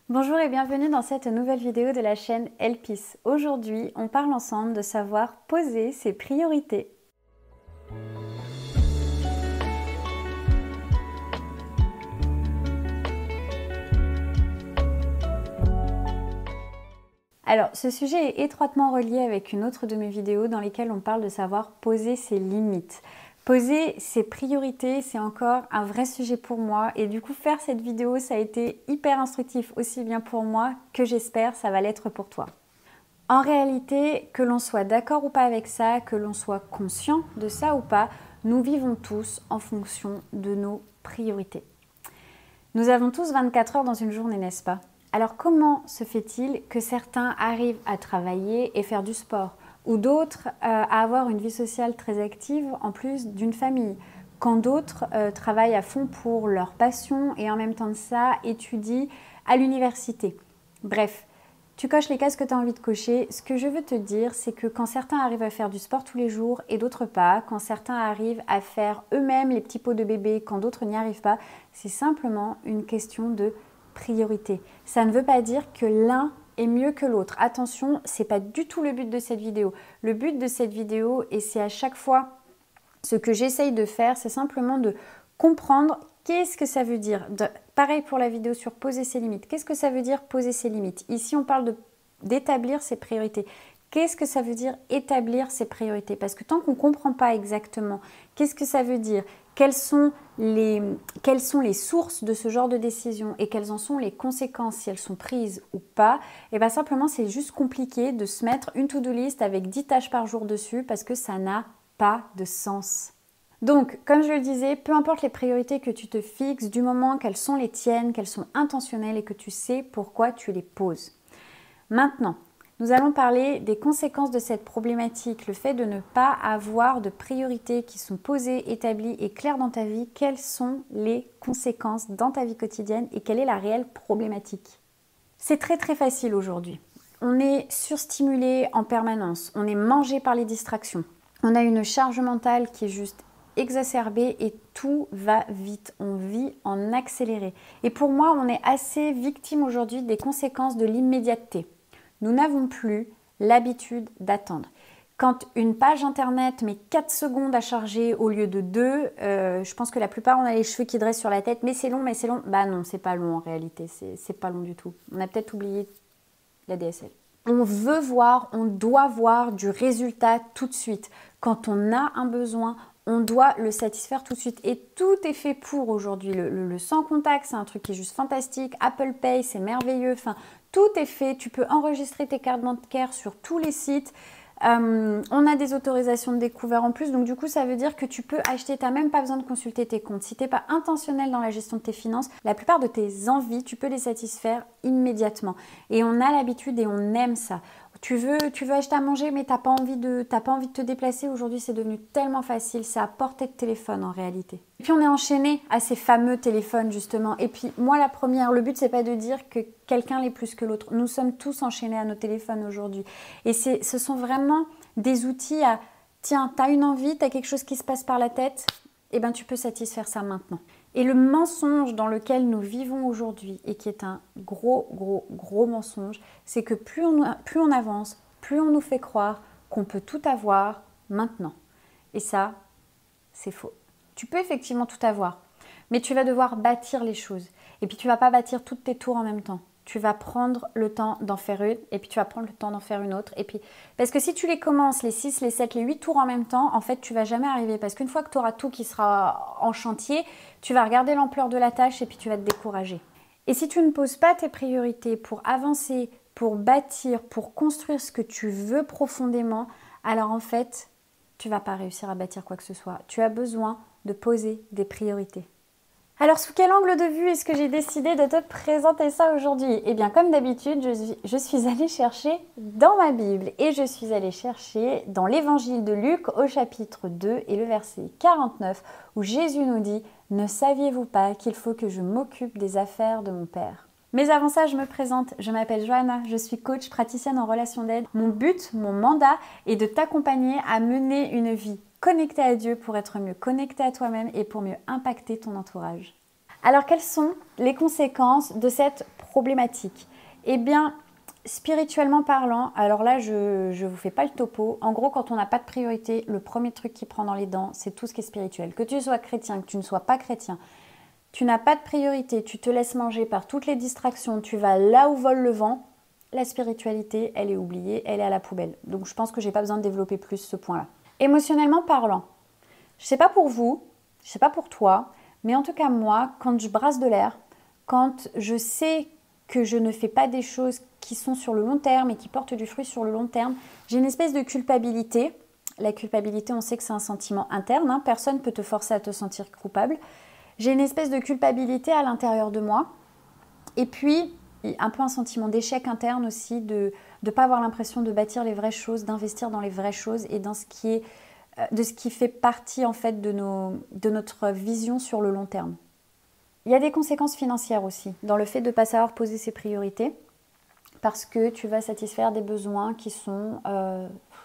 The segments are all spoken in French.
Bonjour et bienvenue dans cette nouvelle vidéo de la chaîne Elpis. Aujourd'hui, on parle ensemble de savoir poser ses priorités. Alors, ce sujet est étroitement relié avec une autre de mes vidéos dans lesquelles on parle de savoir poser ses limites. Poser ses priorités, c'est encore un vrai sujet pour moi et du coup faire cette vidéo, ça a été hyper instructif aussi bien pour moi que j'espère ça va l'être pour toi. En réalité, que l'on soit d'accord ou pas avec ça, que l'on soit conscient de ça ou pas, nous vivons tous en fonction de nos priorités. Nous avons tous 24 heures dans une journée, n'est-ce pas? Alors comment se fait-il que certains arrivent à travailler et faire du sport ou d'autres à avoir une vie sociale très active en plus d'une famille, quand d'autres travaillent à fond pour leur passion et en même temps de ça étudient à l'université. Bref, tu coches les cases que tu as envie de cocher. Ce que je veux te dire, c'est que quand certains arrivent à faire du sport tous les jours et d'autres pas, quand certains arrivent à faire eux-mêmes les petits pots de bébé, quand d'autres n'y arrivent pas, c'est simplement une question de priorité. Ça ne veut pas dire que l'un est mieux que l'autre. Attention, ce n'est pas du tout le but de cette vidéo. Le but de cette vidéo, et c'est à chaque fois ce que j'essaye de faire, c'est simplement de comprendre qu'est-ce que ça veut dire. Pareil pour la vidéo sur poser ses limites. Qu'est-ce que ça veut dire poser ses limites? Ici, on parle d'établir ses priorités. Qu'est-ce que ça veut dire établir ses priorités? Parce que tant qu'on ne comprend pas exactement qu'est-ce que ça veut dire, quelles sont les sources de ce genre de décision et quelles en sont les conséquences si elles sont prises ou pas, et bien simplement c'est juste compliqué de se mettre une to-do list avec 10 tâches par jour dessus parce que ça n'a pas de sens. Donc, comme je le disais, peu importe les priorités que tu te fixes, du moment qu'elles sont les tiennes, qu'elles sont intentionnelles et que tu sais pourquoi tu les poses. Maintenant, nous allons parler des conséquences de cette problématique, le fait de ne pas avoir de priorités qui sont posées, établies et claires dans ta vie. Quelles sont les conséquences dans ta vie quotidienne et quelle est la réelle problématique? C'est très facile aujourd'hui. On est surstimulé en permanence, on est mangé par les distractions. On a une charge mentale qui est juste exacerbée et tout va vite. On vit en accéléré. Et pour moi, on est assez victime aujourd'hui des conséquences de l'immédiateté. Nous n'avons plus l'habitude d'attendre. Quand une page internet met 4 secondes à charger au lieu de 2, je pense que la plupart on a les cheveux qui dressent sur la tête. Mais c'est long. Bah non, c'est pas long en réalité. C'est pas long du tout. On a peut-être oublié la DSL. On veut voir, on doit voir du résultat tout de suite. Quand on a un besoin, on doit le satisfaire tout de suite. Et tout est fait pour aujourd'hui. Le sans contact, c'est un truc qui est juste fantastique. Apple Pay, c'est merveilleux. Enfin, tout est fait. Tu peux enregistrer tes cartes bancaires sur tous les sites. On a des autorisations de découvert en plus, donc du coup ça veut dire que tu peux acheter, tu n'as même pas besoin de consulter tes comptes. Si tu n'es pas intentionnel dans la gestion de tes finances, la plupart de tes envies, tu peux les satisfaire immédiatement. Et on a l'habitude et on aime ça. Tu veux acheter à manger mais tu n'as pas envie de te déplacer. Aujourd'hui c'est devenu tellement facile, c'est à portée de téléphone en réalité. Et puis on est enchaîné à ces fameux téléphones justement. Et puis moi la première, le but c'est pas de dire que quelqu'un l'est plus que l'autre. Nous sommes tous enchaînés à nos téléphones aujourd'hui. Et ce sont vraiment des outils à, tiens, tu as une envie, tu as quelque chose qui se passe par la tête, et ben tu peux satisfaire ça maintenant. Et le mensonge dans lequel nous vivons aujourd'hui, et qui est un gros mensonge, c'est que plus on avance, plus on nous fait croire qu'on peut tout avoir maintenant. Et ça, c'est faux. Tu peux effectivement tout avoir, mais tu vas devoir bâtir les choses. Et puis tu ne vas pas bâtir toutes tes tours en même temps. Tu vas prendre le temps d'en faire une, et puis tu vas prendre le temps d'en faire une autre. Et puis, parce que si tu les commences, les 6, les 7, les 8 tours en même temps, en fait, tu ne vas jamais arriver. Parce qu'une fois que tu auras tout qui sera en chantier, tu vas regarder l'ampleur de la tâche et puis tu vas te décourager. Et si tu ne poses pas tes priorités pour avancer, pour bâtir, pour construire ce que tu veux profondément, alors en fait, tu ne vas pas réussir à bâtir quoi que ce soit. Tu as besoin de poser des priorités. Alors, sous quel angle de vue est-ce que j'ai décidé de te présenter ça aujourd'hui? Eh bien, comme d'habitude, je suis allée chercher dans ma Bible et je suis allée chercher dans l'évangile de Luc au chapitre 2 et le verset 49 où Jésus nous dit « Ne saviez-vous pas qu'il faut que je m'occupe des affaires de mon Père ?» Mais avant ça, je me présente, je m'appelle Johanna, je suis coach, praticienne en relation d'aide. Mon but, mon mandat est de t'accompagner à mener une vie connectée à Dieu pour être mieux connecté à toi-même et pour mieux impacter ton entourage. Alors, quelles sont les conséquences de cette problématique? Eh bien, spirituellement parlant, alors là, je ne vous fais pas le topo. En gros, quand on n'a pas de priorité, le premier truc qui prend dans les dents, c'est tout ce qui est spirituel. Que tu sois chrétien, que tu ne sois pas chrétien, tu n'as pas de priorité, tu te laisses manger par toutes les distractions, tu vas là où vole le vent, la spiritualité, elle est oubliée, elle est à la poubelle. Donc je pense que je n'ai pas besoin de développer plus ce point-là. Émotionnellement parlant, je ne sais pas pour vous, je ne sais pas pour toi, mais en tout cas moi, quand je brasse de l'air, quand je sais que je ne fais pas des choses qui sont sur le long terme et qui portent du fruit sur le long terme, j'ai une espèce de culpabilité. La culpabilité, on sait que c'est un sentiment interne, hein. Personne ne peut te forcer à te sentir coupable. J'ai une espèce de culpabilité à l'intérieur de moi. Et puis, un peu un sentiment d'échec interne aussi, de ne pas avoir l'impression de bâtir les vraies choses, d'investir dans les vraies choses et dans ce qui est, de ce qui fait partie en fait de notre vision sur le long terme. Il y a des conséquences financières aussi dans le fait de ne pas savoir poser ses priorités parce que tu vas satisfaire des besoins qui sont,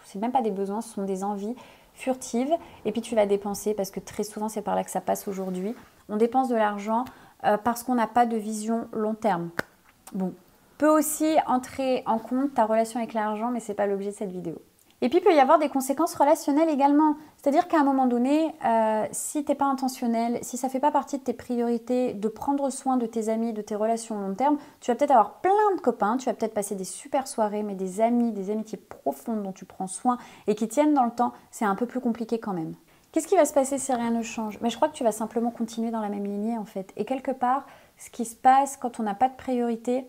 c'est même pas des besoins, ce sont des envies furtives et puis tu vas dépenser parce que très souvent c'est par là que ça passe aujourd'hui. On dépense de l'argent parce qu'on n'a pas de vision long terme. Bon, peut aussi entrer en compte ta relation avec l'argent mais ce n'est pas l'objet de cette vidéo. Et puis, il peut y avoir des conséquences relationnelles également. C'est-à-dire qu'à un moment donné, si tu n'es pas intentionnel, si ça ne fait pas partie de tes priorités de prendre soin de tes amis, de tes relations long terme, tu vas peut-être avoir plein de copains, tu vas peut-être passer des super soirées, mais des amis, des amitiés profondes dont tu prends soin et qui tiennent dans le temps, c'est un peu plus compliqué quand même. Qu'est-ce qui va se passer si rien ne change? Mais je crois que tu vas simplement continuer dans la même lignée en fait. Et quelque part, ce qui se passe quand on n'a pas de priorité,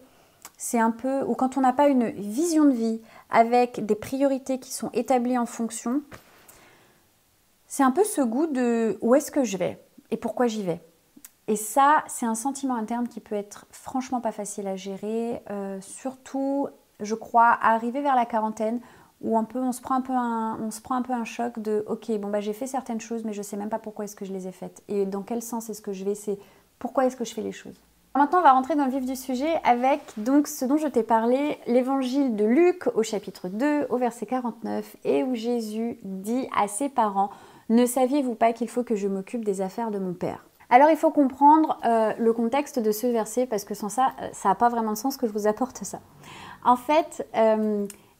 c'est un peu, ou quand on n'a pas une vision de vie avec des priorités qui sont établies en fonction, c'est un peu ce goût de où est-ce que je vais et pourquoi j'y vais. Et ça, c'est un sentiment interne qui peut être franchement pas facile à gérer, surtout, je crois, à arriver vers la quarantaine où on se prend un peu un choc de ok, bon bah j'ai fait certaines choses mais je sais même pas pourquoi est-ce que je les ai faites et dans quel sens est-ce que je vais, c'est pourquoi est-ce que je fais les choses. Maintenant, on va rentrer dans le vif du sujet avec donc ce dont je t'ai parlé, l'évangile de Luc au chapitre 2, au verset 49, et où Jésus dit à ses parents « Ne saviez-vous pas qu'il faut que je m'occupe des affaires de mon Père ?» Alors, il faut comprendre le contexte de ce verset, parce que sans ça, ça n'a pas vraiment de sens que je vous apporte ça. En fait,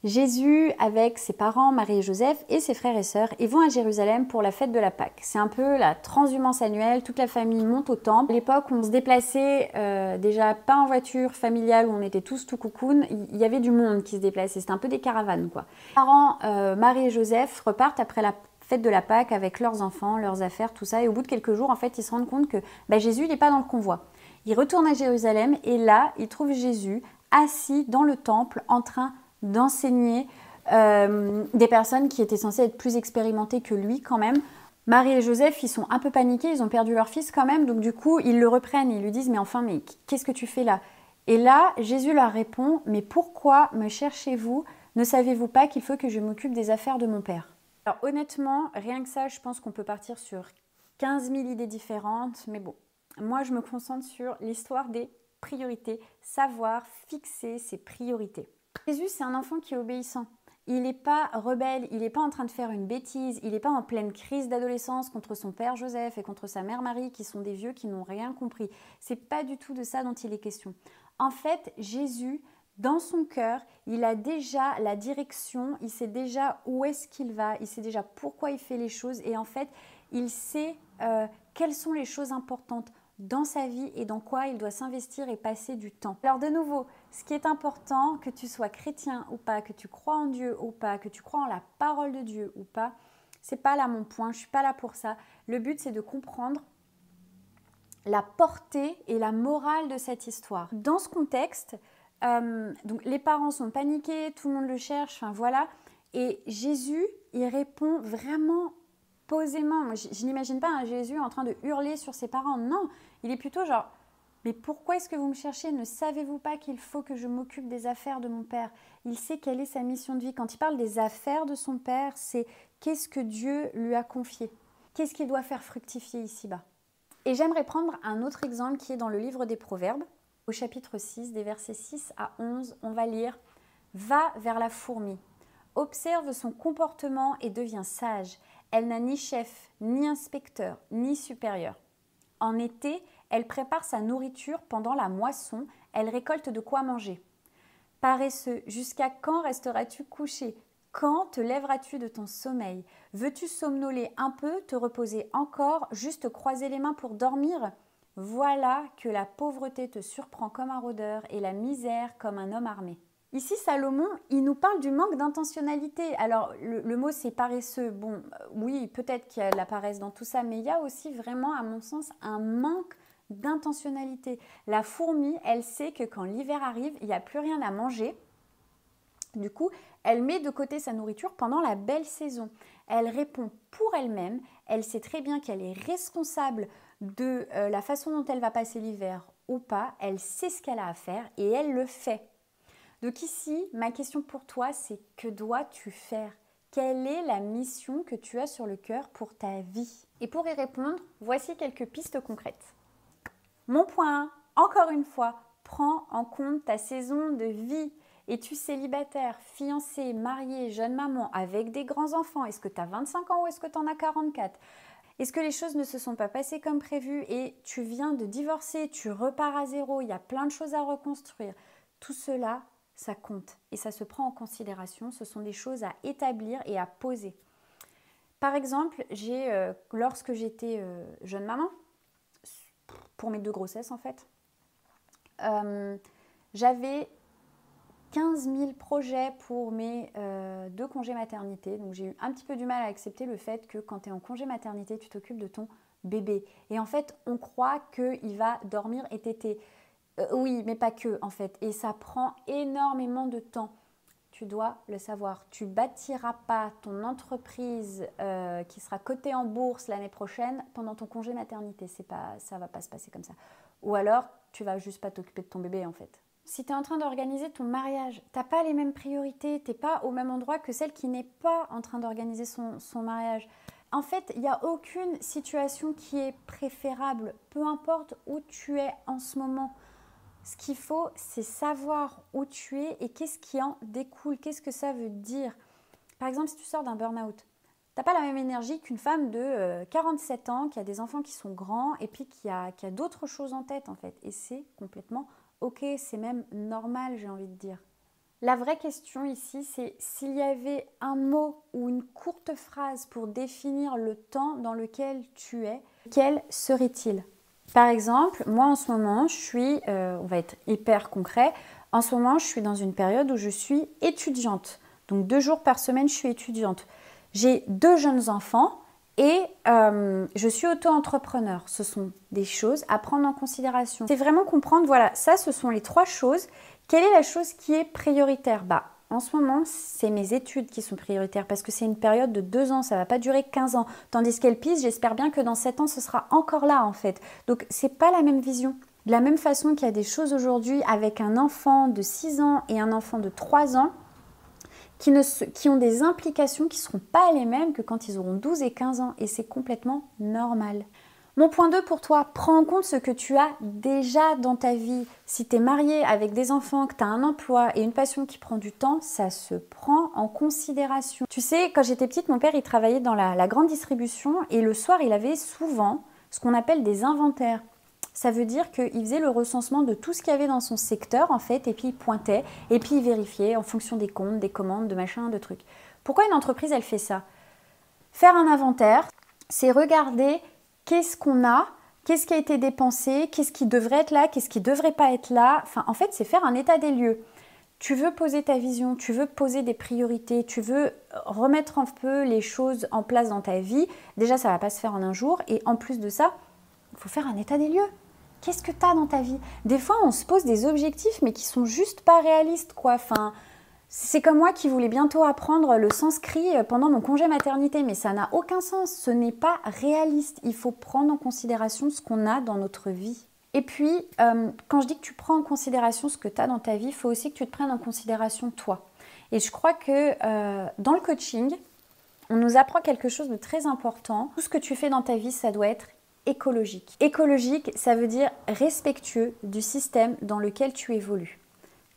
Jésus, avec ses parents, Marie et Joseph, et ses frères et sœurs, ils vont à Jérusalem pour la fête de la Pâque. C'est un peu la transhumance annuelle, toute la famille monte au temple. À l'époque, on se déplaçait déjà pas en voiture familiale où on était tous tout coucoune, il y avait du monde qui se déplaçait, c'était un peu des caravanes quoi. Les parents, Marie et Joseph, repartent après la fête de la Pâque avec leurs enfants, leurs affaires, tout ça, et au bout de quelques jours, en fait, ils se rendent compte que Jésus n'est pas dans le convoi. Ils retournent à Jérusalem et là, ils trouvent Jésus assis dans le temple en train d'enseigner des personnes qui étaient censées être plus expérimentées que lui quand même. Marie et Joseph, ils sont un peu paniqués, ils ont perdu leur fils quand même, donc du coup, ils le reprennent, ils lui disent « mais enfin, mais qu'est-ce que tu fais là ?» Et là, Jésus leur répond « mais pourquoi me cherchez-vous? Ne savez-vous pas qu'il faut que je m'occupe des affaires de mon Père ?» Alors honnêtement, rien que ça, je pense qu'on peut partir sur 15 000 idées différentes, mais bon, moi je me concentre sur l'histoire des priorités, savoir fixer ses priorités. Jésus, c'est un enfant qui est obéissant. Il n'est pas rebelle, il n'est pas en train de faire une bêtise, il n'est pas en pleine crise d'adolescence contre son père Joseph et contre sa mère Marie, qui sont des vieux qui n'ont rien compris. C'est pas du tout de ça dont il est question. En fait, Jésus, dans son cœur, il a déjà la direction, il sait déjà où est-ce qu'il va, il sait déjà pourquoi il fait les choses et en fait, il sait quelles sont les choses importantes dans sa vie et dans quoi il doit s'investir et passer du temps. Alors de nouveau, ce qui est important, que tu sois chrétien ou pas, que tu crois en Dieu ou pas, que tu crois en la parole de Dieu ou pas, c'est pas là mon point, je suis pas là pour ça. Le but, c'est de comprendre la portée et la morale de cette histoire. Dans ce contexte, donc les parents sont paniqués, tout le monde le cherche, enfin voilà, et Jésus, il répond vraiment posément. Je n'imagine pas un Jésus en train de hurler sur ses parents. Non, il est plutôt genre, mais pourquoi est-ce que vous me cherchez? Ne savez-vous pas qu'il faut que je m'occupe des affaires de mon Père? Il sait quelle est sa mission de vie. Quand il parle des affaires de son Père, c'est qu'est-ce que Dieu lui a confié? Qu'est-ce qu'il doit faire fructifier ici-bas? Et j'aimerais prendre un autre exemple qui est dans le livre des Proverbes. Au chapitre 6, des versets 6 à 11, on va lire « Va vers la fourmi, observe son comportement et deviens sage. Elle n'a ni chef, ni inspecteur, ni supérieur. En été, elle prépare sa nourriture pendant la moisson. elle récolte de quoi manger. Paresseux, jusqu'à quand resteras-tu couché? Quand te lèveras-tu de ton sommeil? Veux-tu somnoler un peu, te reposer encore, juste croiser les mains pour dormir? Voilà que la pauvreté te surprend comme un rôdeur et la misère comme un homme armé. Ici, Salomon, il nous parle du manque d'intentionnalité. Alors, le mot c'est paresseux. Bon, oui, peut-être qu'il y a de la paresse dans tout ça, mais il y a aussi vraiment, à mon sens, un manque d'intentionnalité. La fourmi, elle sait que quand l'hiver arrive, il n'y a plus rien à manger. Du coup, elle met de côté sa nourriture pendant la belle saison. Elle répond pour elle-même. Elle sait très bien qu'elle est responsable de la façon dont elle va passer l'hiver ou pas. Elle sait ce qu'elle a à faire et elle le fait. Donc ici, ma question pour toi, c'est que dois-tu faire? Quelle est la mission que tu as sur le cœur pour ta vie? Et pour y répondre, voici quelques pistes concrètes. Mon point 1, encore une fois, prends en compte ta saison de vie. Es-tu célibataire, fiancé, marié, jeune maman, avec des grands-enfants? Est-ce que tu as 25 ans ou est-ce que tu en as 44? Est-ce que les choses ne se sont pas passées comme prévu et tu viens de divorcer, tu repars à zéro, il y a plein de choses à reconstruire? Tout cela, ça compte et ça se prend en considération. Ce sont des choses à établir et à poser. Par exemple, lorsque j'étais jeune maman, pour mes 2 grossesses en fait, j'avais 15 000 projets pour mes 2 congés maternité. Donc j'ai eu un petit peu du mal à accepter le fait que quand tu es en congé maternité, tu t'occupes de ton bébé. Et en fait, on croit qu'il va dormir et téter. Oui, mais pas que en fait. Et ça prend énormément de temps. Tu dois le savoir. Tu bâtiras pas ton entreprise qui sera cotée en bourse l'année prochaine pendant ton congé maternité. Ça va pas se passer comme ça. Ou alors, tu vas juste pas t'occuper de ton bébé en fait. Si tu es en train d'organiser ton mariage, tu n'as pas les mêmes priorités, tu n'es pas au même endroit que celle qui n'est pas en train d'organiser son mariage. En fait, il n'y a aucune situation qui est préférable, peu importe où tu es en ce moment. Ce qu'il faut, c'est savoir où tu es et qu'est-ce qui en découle, qu'est-ce que ça veut dire. Par exemple, si tu sors d'un burn-out, tu n'as pas la même énergie qu'une femme de 47 ans qui a des enfants qui sont grands et puis qui a d'autres choses en tête en fait. Et c'est complètement ok, c'est même normal, j'ai envie de dire. La vraie question ici, c'est s'il y avait un mot ou une courte phrase pour définir le temps dans lequel tu es, quel serait-il? Par exemple, moi en ce moment, on va être hyper concret, en ce moment je suis dans une période où je suis étudiante. Donc 2 jours par semaine, je suis étudiante. J'ai 2 jeunes enfants et je suis auto-entrepreneur. Ce sont des choses à prendre en considération. C'est vraiment comprendre, voilà, ça ce sont les 3 choses. Quelle est la chose qui est prioritaire? En ce moment, c'est mes études qui sont prioritaires parce que c'est une période de 2 ans, ça ne va pas durer 15 ans. Tandis qu'Elpis, j'espère bien que dans 7 ans, ce sera encore là en fait. Donc, ce n'est pas la même vision. De la même façon qu'il y a des choses aujourd'hui avec un enfant de 6 ans et un enfant de 3 ans qui ont des implications qui ne seront pas les mêmes que quand ils auront 12 et 15 ans. Et c'est complètement normal. Mon point 2 pour toi, prends en compte ce que tu as déjà dans ta vie. Si tu es marié avec des enfants, que tu as un emploi et une passion qui prend du temps, ça se prend en considération. Tu sais, quand j'étais petite, mon père, il travaillait dans la grande distribution et le soir, il avait souvent ce qu'on appelle des inventaires. Ça veut dire qu'il faisait le recensement de tout ce qu'il y avait dans son secteur, en fait, et puis il pointait, et puis il vérifiait en fonction des comptes, des commandes, de machin, de trucs. Pourquoi une entreprise, elle fait ça? Faire un inventaire, c'est regarder qu'est-ce qu'on a, qu'est-ce qui a été dépensé, qu'est-ce qui devrait être là, qu'est-ce qui ne devrait pas être là. Enfin, en fait, c'est faire un état des lieux. Tu veux poser ta vision, tu veux poser des priorités, tu veux remettre un peu les choses en place dans ta vie. Déjà, ça ne va pas se faire en un jour. Et en plus de ça, il faut faire un état des lieux. Qu'est-ce que tu as dans ta vie? Des fois, on se pose des objectifs, mais qui sont juste pas réalistes, quoi. Enfin, c'est comme moi qui voulais bientôt apprendre le sanskrit pendant mon congé maternité, mais ça n'a aucun sens. Ce n'est pas réaliste. Il faut prendre en considération ce qu'on a dans notre vie. Et puis, quand je dis que tu prends en considération ce que tu as dans ta vie, il faut aussi que tu te prennes en considération toi. Et je crois que dans le coaching, on nous apprend quelque chose de très important. Tout ce que tu fais dans ta vie, ça doit être écologique. Écologique, ça veut dire respectueux du système dans lequel tu évolues.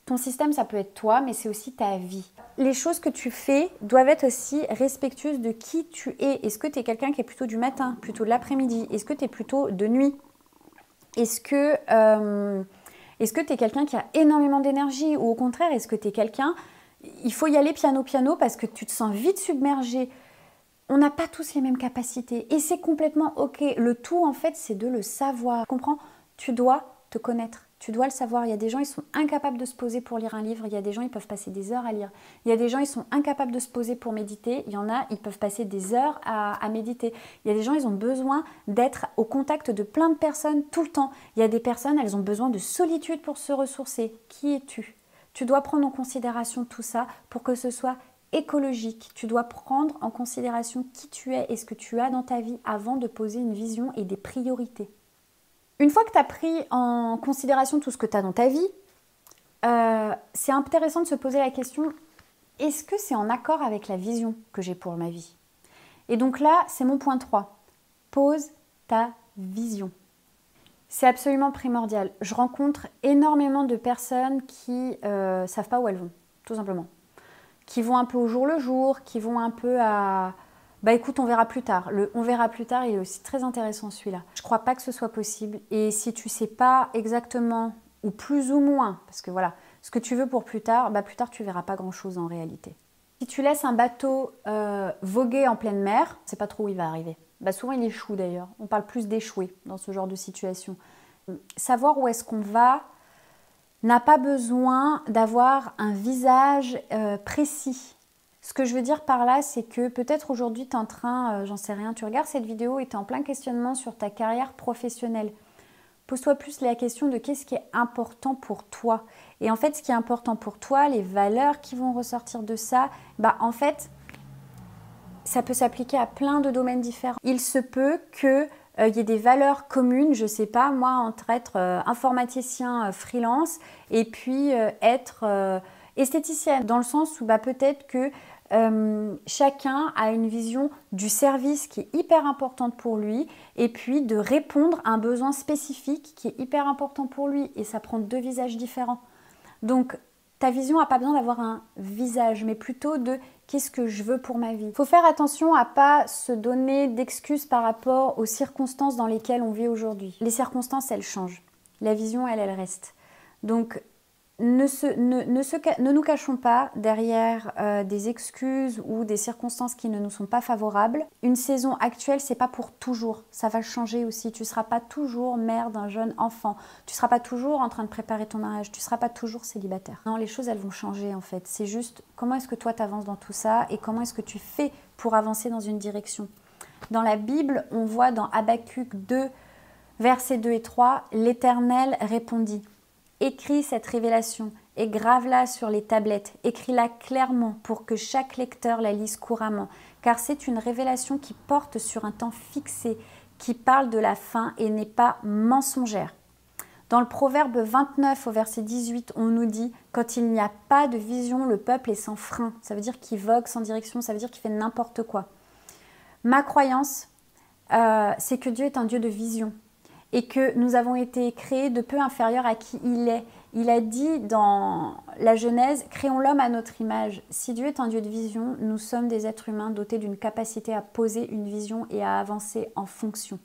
Ton système, ça peut être toi, mais c'est aussi ta vie. Les choses que tu fais doivent être aussi respectueuses de qui tu es. Est-ce que tu es quelqu'un qui est plutôt du matin, plutôt de l'après-midi? Est-ce que tu es plutôt de nuit? Est-ce que Est-ce que tu es quelqu'un qui a énormément d'énergie ou au contraire, est-ce que tu es quelqu'un, il faut y aller piano parce que tu te sens vite submergé. On n'a pas tous les mêmes capacités et c'est complètement ok. Le tout en fait, c'est de le savoir. Tu comprends? Tu dois te connaître. Tu dois le savoir. Il y a des gens, ils sont incapables de se poser pour lire un livre. Il y a des gens, ils peuvent passer des heures à lire. Il y a des gens, ils sont incapables de se poser pour méditer. Il y en a, ils peuvent passer des heures à méditer. Il y a des gens, ils ont besoin d'être au contact de plein de personnes tout le temps. Il y a des personnes, elles ont besoin de solitude pour se ressourcer. Qui es-tu? Tu dois prendre en considération tout ça pour que ce soit écologique. Tu dois prendre en considération qui tu es et ce que tu as dans ta vie avant de poser une vision et des priorités. Une fois que tu as pris en considération tout ce que tu as dans ta vie, c'est intéressant de se poser la question, est-ce que c'est en accord avec la vision que j'ai pour ma vie? Et donc là, c'est mon point 3. Pose ta vision. C'est absolument primordial. Je rencontre énormément de personnes qui ne savent pas où elles vont, tout simplement. Qui vont un peu au jour le jour, qui vont un peu à... Bah écoute, on verra plus tard. Le on verra plus tard, il est aussi très intéressant celui-là. Je crois pas que ce soit possible. Et si tu sais pas exactement, ou plus ou moins, parce que voilà, ce que tu veux pour plus tard, bah plus tard tu verras pas grand-chose en réalité. Si tu laisses un bateau voguer en pleine mer, c'est pas trop où il va arriver. Bah souvent il échoue d'ailleurs. On parle plus d'échouer dans ce genre de situation. Savoir où est-ce qu'on va n'a pas besoin d'avoir un visage précis. Ce que je veux dire par là, c'est que peut-être aujourd'hui, tu es en train, j'en sais rien, tu regardes cette vidéo et tu es en plein questionnement sur ta carrière professionnelle. Pose-toi plus la question de qu'est-ce qui est important pour toi. Et en fait, ce qui est important pour toi, les valeurs qui vont ressortir de ça, bah en fait, ça peut s'appliquer à plein de domaines différents. Il se peut que il y ait des valeurs communes, je ne sais pas, moi, entre être informaticien freelance et puis être esthéticienne, dans le sens où bah, peut-être que chacun a une vision du service qui est hyper importante pour lui et puis de répondre à un besoin spécifique qui est hyper important pour lui et ça prend deux visages différents. Donc, ta vision n'a pas besoin d'avoir un visage, mais plutôt de qu'est-ce que je veux pour ma vie. Il faut faire attention à ne pas se donner d'excuses par rapport aux circonstances dans lesquelles on vit aujourd'hui. Les circonstances, elles changent. La vision, elle reste. Donc, ne nous cachons pas derrière des excuses ou des circonstances qui ne nous sont pas favorables. Une saison actuelle, c'est pas pour toujours. Ça va changer aussi. Tu ne seras pas toujours mère d'un jeune enfant. Tu ne seras pas toujours en train de préparer ton mariage. Tu ne seras pas toujours célibataire. Non, les choses, elles vont changer en fait. C'est juste comment est-ce que toi, tu avances dans tout ça et comment est-ce que tu fais pour avancer dans une direction. Dans la Bible, on voit dans Habacuc 2, versets 2 et 3, l'Éternel répondit. Écris cette révélation et grave-la sur les tablettes. Écris-la clairement pour que chaque lecteur la lise couramment, car c'est une révélation qui porte sur un temps fixé, qui parle de la fin et n'est pas mensongère. Dans le Proverbe 29 au verset 18, on nous dit « Quand il n'y a pas de vision, le peuple est sans frein. » Ça veut dire qu'il vogue sans direction, ça veut dire qu'il fait n'importe quoi. Ma croyance, c'est que Dieu est un Dieu de vision. Et que nous avons été créés de peu inférieurs à qui il est. Il a dit dans la Genèse, créons l'homme à notre image. Si Dieu est un Dieu de vision, nous sommes des êtres humains dotés d'une capacité à poser une vision et à avancer en fonction.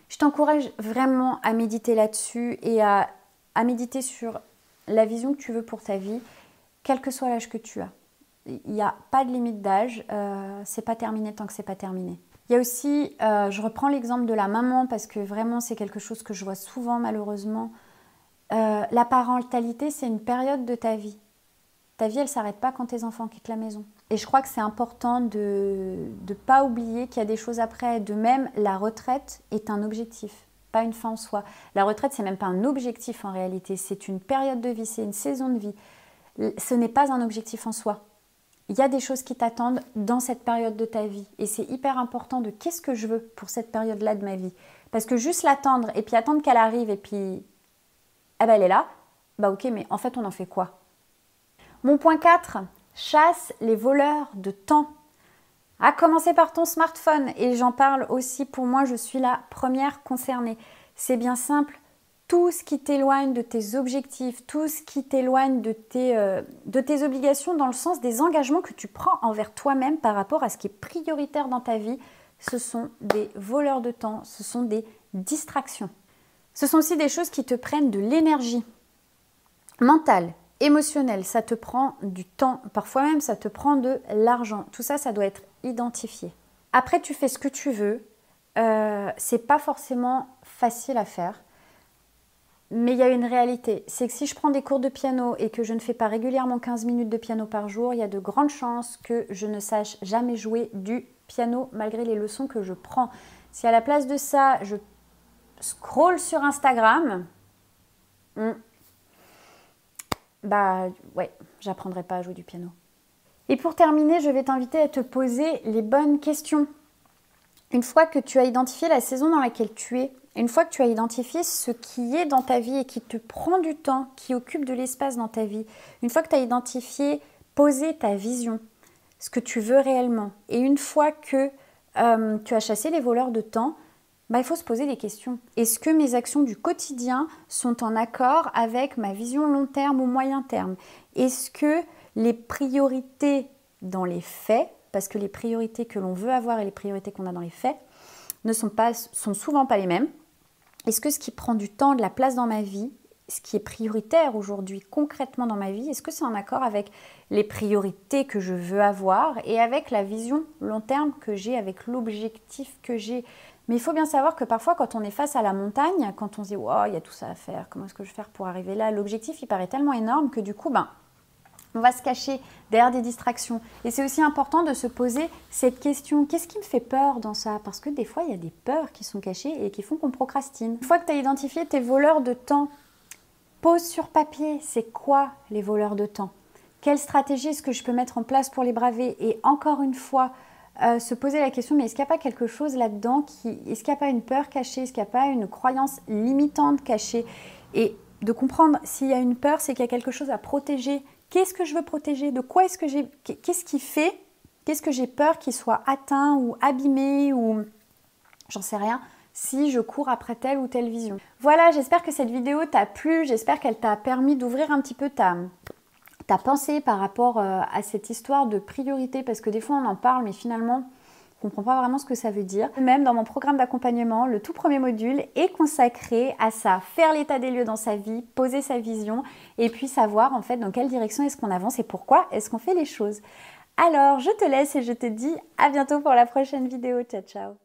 Je t'encourage vraiment à méditer là-dessus et à méditer sur la vision que tu veux pour ta vie, quel que soit l'âge que tu as. Il n'y a pas de limite d'âge, c'est pas terminé tant que c'est pas terminé. Il y a aussi, je reprends l'exemple de la maman parce que vraiment c'est quelque chose que je vois souvent malheureusement. La parentalité, c'est une période de ta vie. Ta vie, elle ne s'arrête pas quand tes enfants quittent la maison. Et je crois que c'est important de ne pas oublier qu'il y a des choses après. De même, la retraite est un objectif, pas une fin en soi. La retraite, c'est même pas un objectif en réalité. C'est une période de vie, c'est une saison de vie. Ce n'est pas un objectif en soi. Il y a des choses qui t'attendent dans cette période de ta vie. Et c'est hyper important de qu'est-ce que je veux pour cette période-là de ma vie. Parce que juste l'attendre et puis attendre qu'elle arrive et puis ah ben elle est là, bah ok, mais en fait on en fait quoi? Mon point 4, chasse les voleurs de temps. À commencer par ton smartphone. Et j'en parle aussi pour moi, je suis la première concernée. C'est bien simple. Tout ce qui t'éloigne de tes objectifs, tout ce qui t'éloigne de tes obligations dans le sens des engagements que tu prends envers toi-même par rapport à ce qui est prioritaire dans ta vie, ce sont des voleurs de temps, ce sont des distractions. Ce sont aussi des choses qui te prennent de l'énergie. Mental, émotionnel, ça te prend du temps, parfois même ça te prend de l'argent. Tout ça, ça doit être identifié. Après, tu fais ce que tu veux. C'est pas forcément facile à faire. Mais il y a une réalité, c'est que si je prends des cours de piano et que je ne fais pas régulièrement 15 minutes de piano par jour, il y a de grandes chances que je ne sache jamais jouer du piano malgré les leçons que je prends. Si à la place de ça, je scrolle sur Instagram, bah ouais, j'apprendrai pas à jouer du piano. Et pour terminer, je vais t'inviter à te poser les bonnes questions. Une fois que tu as identifié la saison dans laquelle tu es, une fois que tu as identifié ce qui est dans ta vie et qui te prend du temps, qui occupe de l'espace dans ta vie, une fois que tu as identifié, posé ta vision, ce que tu veux réellement, et une fois que tu as chassé les voleurs de temps, bah, il faut se poser des questions. Est-ce que mes actions du quotidien sont en accord avec ma vision long terme ou moyen terme? Est-ce que les priorités dans les faits, parce que les priorités que l'on veut avoir et les priorités qu'on a dans les faits ne sont souvent pas les mêmes. Est-ce que ce qui prend du temps, de la place dans ma vie, ce qui est prioritaire aujourd'hui concrètement dans ma vie, est-ce que c'est en accord avec les priorités que je veux avoir et avec la vision long terme que j'ai, avec l'objectif que j'ai? Mais il faut bien savoir que parfois quand on est face à la montagne, quand on se dit wow, il y a tout ça à faire, comment est-ce que je vais faire pour arriver là, l'objectif il paraît tellement énorme que du coup on va se cacher derrière des distractions. Et c'est aussi important de se poser cette question. Qu'est-ce qui me fait peur dans ça? Parce que des fois, il y a des peurs qui sont cachées et qui font qu'on procrastine. Une fois que tu as identifié tes voleurs de temps, pose sur papier, c'est quoi les voleurs de temps? Quelle stratégie est-ce que je peux mettre en place pour les braver? Et encore une fois, se poser la question, mais est-ce qu'il n'y a pas quelque chose là-dedans est-ce qu'il n'y a pas une peur cachée? Est-ce qu'il n'y a pas une croyance limitante cachée? Et de comprendre s'il y a une peur, c'est qu'il y a quelque chose à protéger. Qu'est-ce que je veux protéger? De quoi est-ce que j'ai... Qu'est-ce que j'ai peur qu'il soit atteint ou abîmé ou... J'en sais rien, si je cours après telle ou telle vision. Voilà, j'espère que cette vidéo t'a plu. J'espère qu'elle t'a permis d'ouvrir un petit peu ta pensée par rapport à cette histoire de priorité. Parce que des fois, on en parle, mais finalement... Je ne comprends pas vraiment ce que ça veut dire. Même dans mon programme d'accompagnement, le tout premier module est consacré à ça. Faire l'état des lieux dans sa vie, poser sa vision et puis savoir en fait dans quelle direction est-ce qu'on avance et pourquoi est-ce qu'on fait les choses. Alors, je te laisse et je te dis à bientôt pour la prochaine vidéo. Ciao, ciao.